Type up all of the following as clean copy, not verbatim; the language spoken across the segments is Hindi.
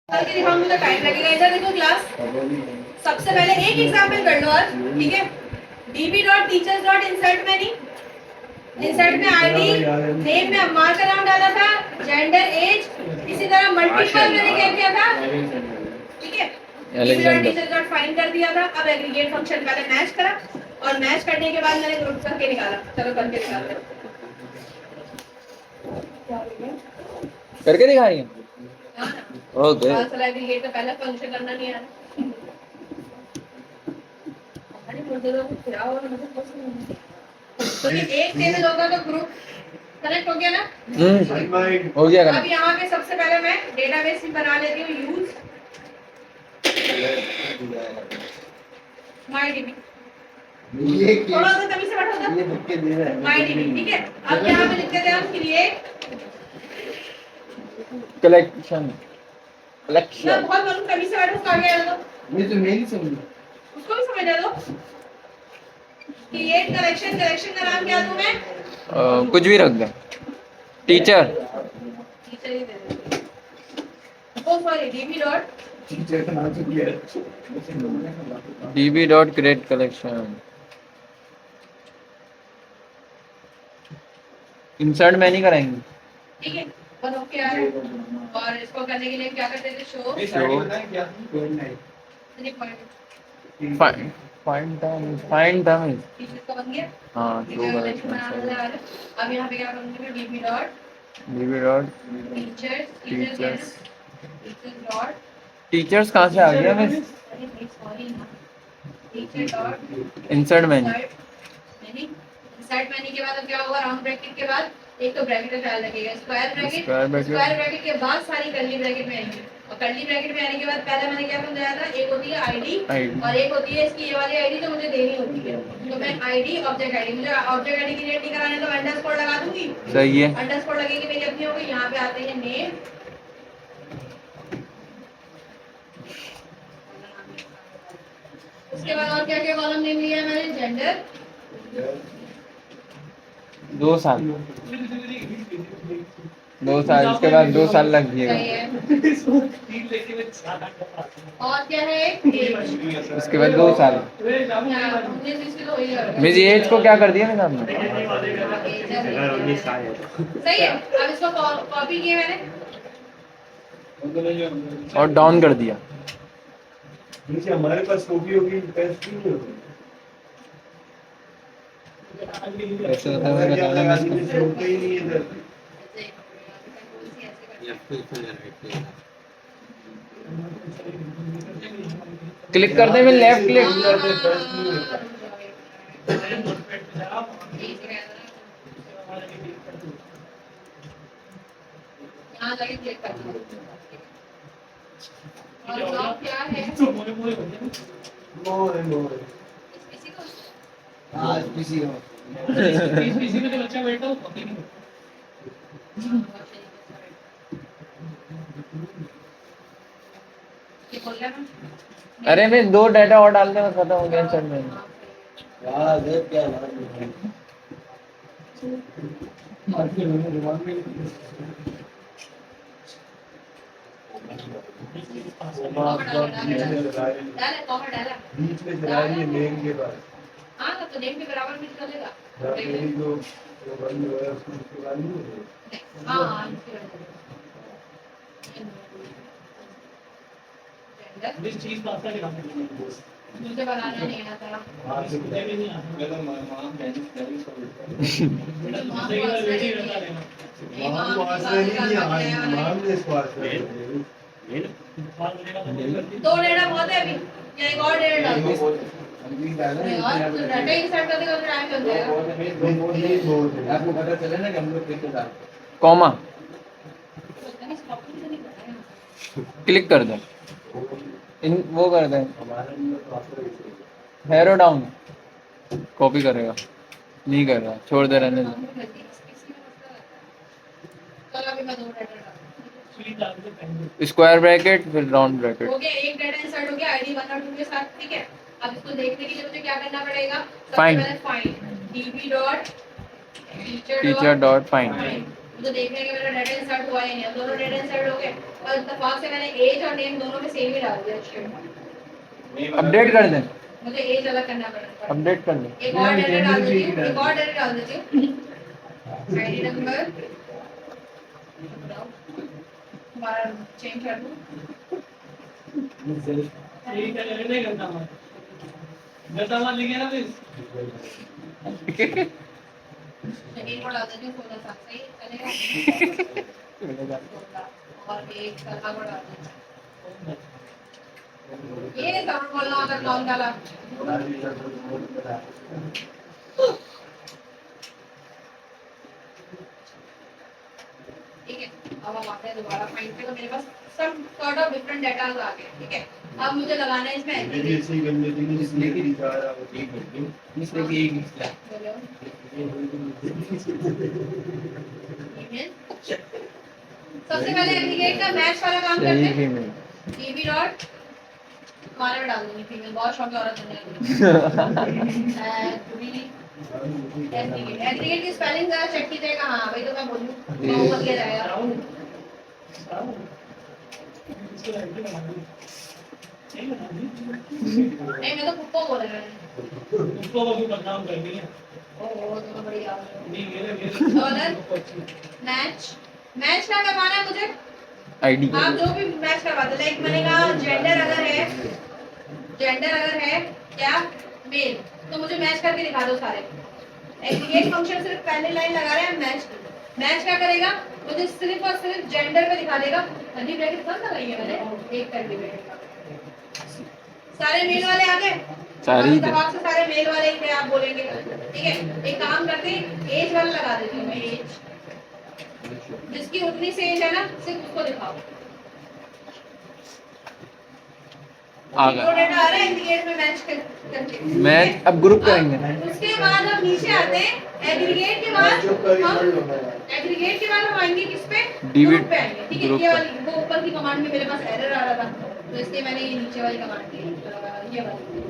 करके दिखाऊंगी तो टाइम लगेगा। इधर देखो क्लास, सबसे पहले एक एग्जाम्पल कर लो आज, ठीक है। db.teachers.insert में नहीं, इंसर्ट में आईडी, नेम में मार्क अराउंड डाला था, जेंडर, एज, इसी तरह मल्टीपल मैंने क्या किया था, ठीक है। db.teachers.find कर दिया था। अब एग्रीगेट फंक्शन पहले मैच करा और मैच करने के बाद मैंने ग्रुप करके निकाला। चलो करके निकालते हैं, करके दिखाएंगे। ओके, चलो एग्रीगेट का पहला फंक्शन करना नहीं आ रहा। अरे मुझे तो क्या हो रहा है, मुझे कुछ नहीं। तो एक टेबल होगा तो ग्रुप कनेक्ट हो गया ना? हो गया अब यहाँ पे सबसे पहले मैं डेटाबेस बना लेती हूँ, यूज माईडीबी। थोड़ा सा तभी से बैठो तो माईडीबी, ठीक है। अब यहाँ पे लिखते थे हम क्रिएट कलेक्शन। मैं बहुत बोलूं तभी से बैठो, उसका आगे आ मैं तो मेरी समझ, उसको भी समझ लो। क्रिएट कलेक्शन, कलेक्शन का नाम क्या दूं मैं? कुछ भी रख दे। टीचर टीचर ही दे दे। ओ सॉरी, डीबी डॉट टीचर का नाम क्या है? db.create collection। इंसर्ट में नहीं कराएंगे, ठीक है। और ओके आ रहा है। और इसको करने के लिए क्या करते थे? Show find term. टीचर का बन गया। हाँ, अब यहाँ पे क्या करूँगी मैं? db dot teachers dot teachers कहाँ से आ गया? मैं सॉरी ना, टीचर डॉट इंसर्ट में इंसर्ट मैनी के बाद अब क्या होगा? राउंड ब्रैकेट के बाद एक तो ब्रैकेट का ख्याल रखिएगा, स्क्वायर ब्रैकेट के बाद सारी कर्ली ब्रैकेट में आएंगी। और कर्ली ब्रैकेट में आने के बाद पहले मैंने क्या समझाया था? एक होती है आईडी और एक होती है इसकी ये वाली आईडी जो मुझे देनी होती है। तो मैं आईडी, ऑब्जेक्ट आईडी, मुझे ऑब्जेक्ट आईडी क्रिएट नहीं कराने तो अंडरस्कोर लगा दूंगी। सही है, अंडरस्कोर लगेगी मेरी अपनी होगी। यहाँ पे आते हैं नेम, उसके बाद और क्या क्या कॉलम नेम लिया मैंने? जेंडर, 2 साल, 2 साल, इसके बाद 2 साल लग सही जाएगा। है। और क्या है? एज, उसके बाद 2 साल। मेरी एज को क्या कर दिया मैंने आपने? सही है। अब इसको कॉपी किया मैंने और डाउन कर दिया। नीचे हमारे पास कॉपी होगी, पेस्ट नहीं होगी। ऐसे होता है, बताना मैं छोड़ते ही नहीं इधर। क्लिक करते में लेफ्ट क्लिक। यहाँ जाके क्लिक करना है। और जॉब क्या है? मोर किसी को आज किसी हो पीसी में तो बच्चा बैठा हो ये बोल रहा है ना? अरे मैं 2 डाटा और डाल देना, खत्म हो गया इंसर्ट में। यार देख क्या नाम डाला कॉमा डाला बीच में चला रही है नेम के बाद। हाँ तो नेम के बराबर भी चलेगा। मेरी जो बंद हो है उसको चला नहीं है। हाँ जिस चीज का असर दिखा मुझे बनाना नहीं आता। आज से मुझे भी नहीं आता मैं तो मां बेटा तुम्हारे ही बेटी रहता है मां को आसरा नहीं दिया, मां ने इसको आसरा दिया। दो डेढ़ा बहुत है अभी, या एक और डेढ़ा डाल दो। और तो डाटा इंसर्ट करते करते टाइम लग जाएगा। आपको पता चले ना कि हम लोग कैसे डालते हैं। कॉमा क्लिक कर दो, इन वो कर दे, हैरो डाउन कॉपी करेगा, नहीं कर रहा, छोड़ दे, रहने दे। चलो अभी मैं दो डेटा डालूं। स्क्वायर ब्रैकेट फिर राउंड ब्रैकेट। हो गया, एक डेटा इंसर्ट हो गया आईडी 1 और 2 के साथ, ठीक है। अब इसको देखने के लिए मुझे क्या करना पड़ेगा? Find. Find db dot teacher dot find. मुझे देखने के मेरा डेटा इंसर्ट हुआ ही नहीं, अब दोनों डेटा इंसर्ट हो गए और इत्तेफाक से मैंने एज और नेम दोनों में सेम ही डाल दिया शीट में। अपडेट कर दें, मुझे एज अलग करना पड़ेगा, अपडेट कर दें। एक और डेटा डाल देती हूँ, एक और डेटा डाल देती हूँ, आईडी नंबर हमारा चेंज कर दूँ, यही क्या करें, नहीं करता मैं गलता मान लिखे ना प्लीज। एक और डाल देती हूँ, 16 सही चलेगा और एक कलर को डाल देती हूँ। ये साउंड बोलना अगर कौन डाला ठीक है। अब हम आते हैं दोबारा फाइंड पे, तो मेरे पास सब सॉर्ट ऑफ डिफरेंट डाटा आ गए, ठीक है। अब मुझे लगाना है इसमें ऐसी गंदगी इसलिए कि दिखा इसलिए कि एक निकला। बोलो ईमेल। सबसे पहले एग्रीगेट का मैच वाला काम करते हैं। फीमेल टीवी डॉट हमारे में डाल दूंगी फीमेल, बहुत शौक है औरत बनने का। एग्रीगेट की स्पेलिंग जरा चेक कीजिएगा। हाँ भाई तो मैं बोलूँ बहुत बढ़िया जाएगा। इसको आईडी बना दी, नहीं बना दी, नहीं मैं तो कुत्ता बोल रहा हूँ। उसको भी बदनाम कर दिया। ओह तो बढ़िया। नहीं मेरे डॉलर मैच मैच क्या करवाना है मुझे? आईडी आप जो भी मैच करवाते, लाइक मैंने कहा जेंडर अगर है क्या मेल, तो मुझे मैच करके दिखा दो सारे। एग्रीगेट फंक्शन सिर्फ पहली लाइन लगा रहे हैं मैच की। मैच क्या करेगा, मुझे सिर्फ और सिर्फ जेंडर पे दिखा देगा। कर्ली ब्रैकेट कौन लगाई है मैंने, एक कर्ली ब्रैकेट। सारे मेल वाले आ गए, सारे ही थे। दबाव से सारे मेल वाले ही थे आप बोलेंगे, ठीक है। एक काम करते हैं, एज वाला लगा देती हूँ मैं, एज जिसकी उतनी से एज है ना सिर्फ उसको दिखाओ। आ गया। दो डेटा आ रहे हैं एग्रीगेट में मैच करके। मैच अब ग्रुप करेंगे। उसके बाद हम नीचे आते हैं, एग्रीगेट के बाद हम आएंगे किस पे, डिविड ग्रुप पे आएंगे, ठीक है। ग्रुप ये पे। वाली वो ऊपर की कमांड में मेरे पास एरर आ रहा था, तो इसलिए मैंने ये नीचे वाली कमांड दी, ये वाली।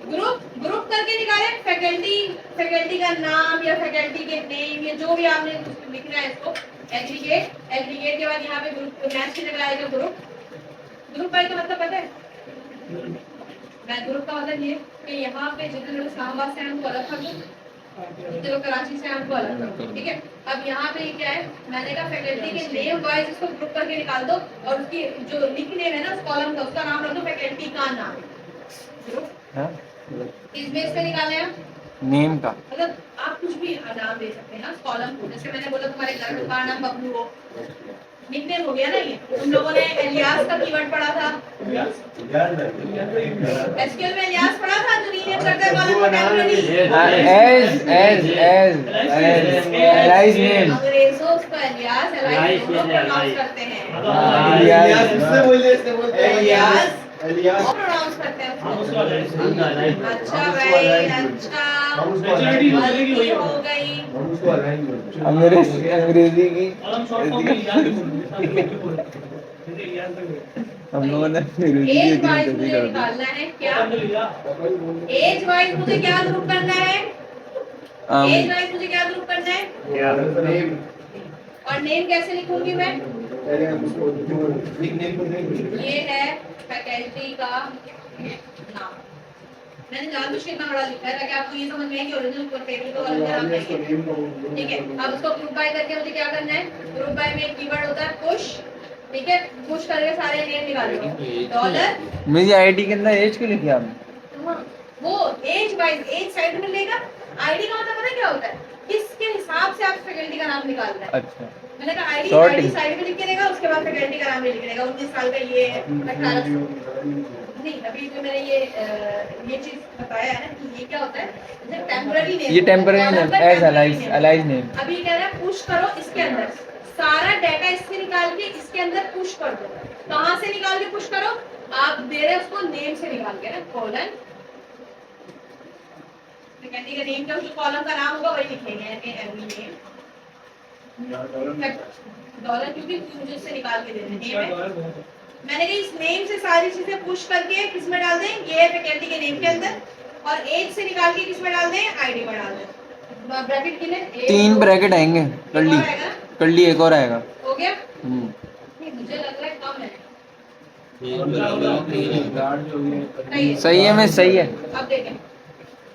ग्रुप करके निकाले फैकल्टी का नाम या फैकल्टी के नेम या जो भी आपने लिखना है इसको। एग्रीगेट के बाद यहाँ पे ग्रुप मैच की जगह आएगा ग्रुप का मतलब पता है? मैं ग्रुप का मतलब ये कि यहाँ पे जितने लोग इस्लामाबाद से हैं उनको अलग कर दो, जितने लोग कराची से हैं उनको अलग कर दो, ठीक है। अब यहाँ पे क्या है, मैंने कहा फैकल्टी के नेम वाइज इसको ग्रुप करके निकाल दो और उसकी जो निक नेम है ना उस कॉलम का, उसका नाम रख दो फैकल्टी का नाम। ग्रुप हाँ? किस बेस पे निकाले हैं? नेम का। मतलब आप कुछ भी नाम दे सकते हैं ना कॉलम को। जैसे मैंने बोला तुम्हारे घर का नाम बबलू हो, निकनेम हो गया ना ये। तुम लोगों ने एलियास का कीवर्ड पढ़ा था, एसक्यूएल में एलियास पढ़ा था जो रीनेम करते हैं कॉलम को टेम्पररी। As alias name. अंग्रेजों उसको एलियास एलाइज दोनों प्रोनाउंस करते हैं। एलियास उससे बोलिए एलियास एलियास प्रोनाउंस करते हैं हम उसको। उसको अच्छा भाई अच्छा, मेजॉरिटी हो गई गलती हो गई। हम उसको अलाइन करते हैं। अंग्रेजी की और हम शॉर्ट फॉर्म में याद हम लोगों ने एज वाइज मुझे निकालना है क्या, एज वाइज मुझे क्या ग्रुप करना है, एज वाइज मुझे क्या ग्रुप करना है और नेम कैसे लिखूंगी मैं? ये है फैकल्टी का नाम। मैंने जानबूझ के इतना बड़ा लिखा है ताकि आपको ये समझ में आए कि ओरिजिनल टेबल को अलग नाम चाहिए, ठीक है। अब उसको ग्रुप बाय करके मुझे क्या करना है, ग्रुप बाय में एक कीवर्ड होता है पुश, ठीक है। पुश करके सारे नेम निकाल लो। डॉलर मेरी आईडी के अंदर एज क्यों लिखी आपने? वो एज वाइज एज साइड में लेगा। आईडी का मतलब पता है क्या होता है, किसके हिसाब से आप फैकल्टी का नाम निकालना है। अच्छा। मैंने कहा आईडी Sorting. साइड में लिख के देगा, उसके बाद फैकल्टी का नाम भी लिख देगा। 19 साल का ये है, 18 नहीं। अभी जो मैंने ये चीज बताया है ना कि ये क्या होता है, जैसे टेम्पररी नेम, ये temporary name as alias name. अभी कह रहा है पुश करो इसके अंदर सारा डाटा इससे निकाल के इसके अंदर पुश कर दो। कहां से निकाल के पुश करो, आप दे रहे हैं उसको नेम से निकाल के ना, कोलन फैकल्टी का नेम का जो कॉलम का नाम होगा वही लिखेंगे एवरी नेम डॉलर, क्योंकि मुझे इससे निकाल के देना नेम है। मैंने कहा इस नेम से सारी चीजें पुश करके किस में डाल दें, ये फैकल्टी के नेम के अंदर, और एज से निकाल के किस में डाल दें, आईडी में डाल दें। ब्रैकेट के लिए 3 ब्रैकेट आएंगे कर ली। कर ली, एक और आएगा। हो गया? हम्म, नहीं, मुझे लग रहा है कम है। नहीं है। सही है, मैं सही है। अब देखें,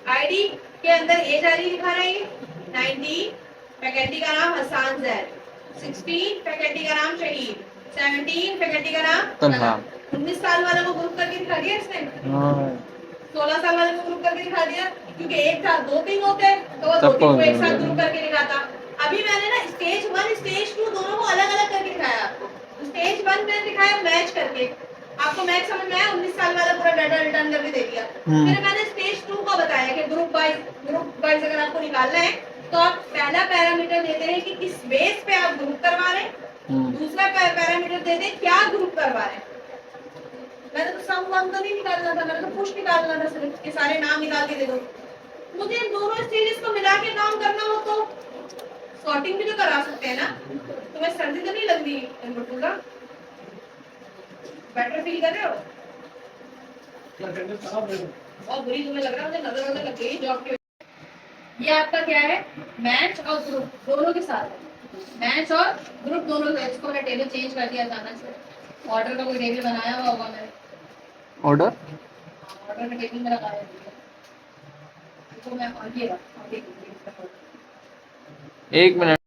आईडी के अंदर एज आ रही दिखा रहा है ये 19, फैकल्टी का नाम हसान जैद, 16 फैकल्टी का नाम शहीद, 17 फैकल्टी का नाम तलहा। 19 साल वाले को ग्रुप करके दिखा दिया इसने, हाँ 16 साल वाले को ग्रुप करके दिखा दिया, क्योंकि एक साथ 2-3 होते हैं तो वो सबको 2-3 को एक साथ अलग-अलग। ग्रुप करके दिखाता। अभी मैंने ना स्टेज 1 स्टेज 2 दोनों को अलग अलग करके दिखाया आपको। स्टेज 1 मैंने दिखाया मैच करके, आपको मैच समझ में आया, 19 साल वाला पूरा डाटा रिटर्न करके दे दिया। फिर मैंने स्टेज 2 को बताया कि ग्रुप वाइज अगर आपको निकालना है तो आप पहला पैरामीटर देते हैं कि किस बेस पे आप ग्रुप करवा रहे हैं, दूसरा पैरामीटर देते हैं क्या ग्रुप करवा रहे हैं। मैंने तो सम वन तो नहीं निकालना था, मैंने तो पुश निकालना था, सिर्फ के सारे नाम निकाल के दे दो। मुझे इन दोनों स्टेजेस को मिला के काम करना हो तो सॉर्टिंग भी तो करा सकते हैं ना। तुम्हें सर्दी तो नहीं लग रही इनपुट का? बेटर फील कर रहे हो? बहुत बुरी तुम्हें लग रहा है, मुझे नजर लग गई जॉब की। ये आपका क्या है? मैच और ग्रुप दोनों के साथ है। मैच और ग्रुप दोनों के, इसको मैंने टेबल चेंज कर दिया अचानक से। ऑर्डर का कोई टेबल बनाया हुआ होगा मैंने, ऑर्डर ऑर्डर का टेबल में लगाया है। इसको मैं और ये रहा, 1 मिनट।